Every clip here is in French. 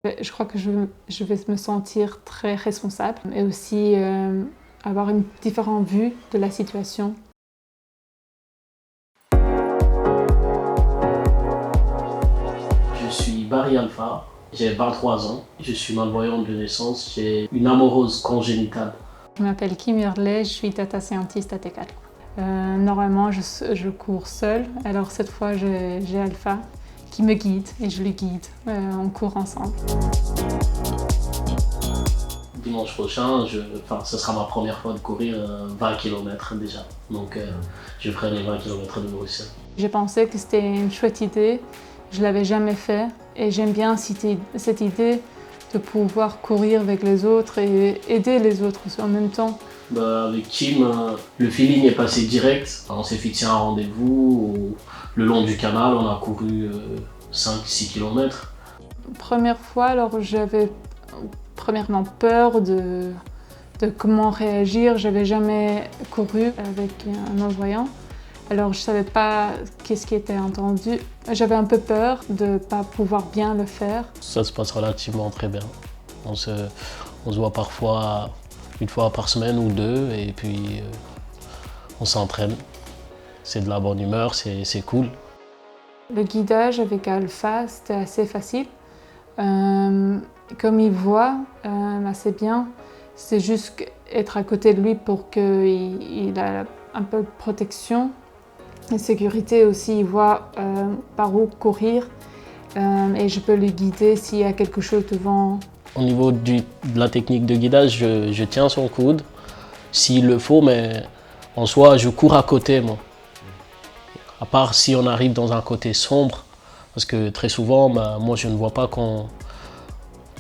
Je crois que je vais me sentir très responsable et aussi avoir une différente vue de la situation. Je suis Barry Alpha, j'ai 23 ans, je suis malvoyante de naissance, j'ai une amorose congénitale. Je m'appelle Kim Hurley, je suis data scientist à Decathlon. Normalement, je cours seule, alors cette fois j'ai Alpha qui me guide et je le guide. On court ensemble. Dimanche prochain, ce sera ma première fois de courir 20 km déjà, donc je ferai les 20 km de Bruxelles. J'ai pensé que c'était une chouette idée, je ne l'avais jamais fait et j'aime bien cette idée de pouvoir courir avec les autres et aider les autres en même temps. Avec Kim, le feeling est passé direct. On s'est fixé un rendez-vous le long du canal, on a couru 5-6 km. Première fois, alors j'avais premièrement peur de comment réagir. J'avais jamais couru avec un non-voyant, alors je savais pas qu'est-ce qui était entendu. J'avais un peu peur de ne pas pouvoir bien le faire. Ça se passe relativement très bien. On se voit parfois une fois par semaine ou deux et puis on s'entraîne. C'est de la bonne humeur, c'est cool. Le guidage avec Alpha, c'était assez facile. Comme il voit assez bien, c'est juste être à côté de lui pour qu'il ait un peu de protection et sécurité aussi. Il voit par où courir et je peux lui guider s'il y a quelque chose devant. Au niveau de la technique de guidage, je tiens son coude s'il le faut, mais en soi, je cours à côté, moi. À part si on arrive dans un côté sombre, parce que très souvent, moi, je ne vois pas quand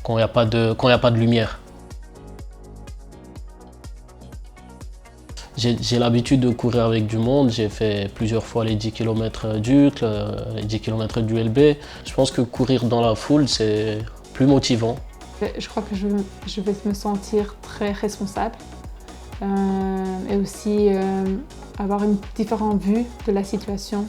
il n'y a pas de lumière. J'ai l'habitude de courir avec du monde, j'ai fait plusieurs fois les 10 km d'UCL, les 10 km du LB. Je pense que courir dans la foule, c'est plus motivant. Je crois que je vais me sentir très responsable et aussi avoir une différente vue de la situation.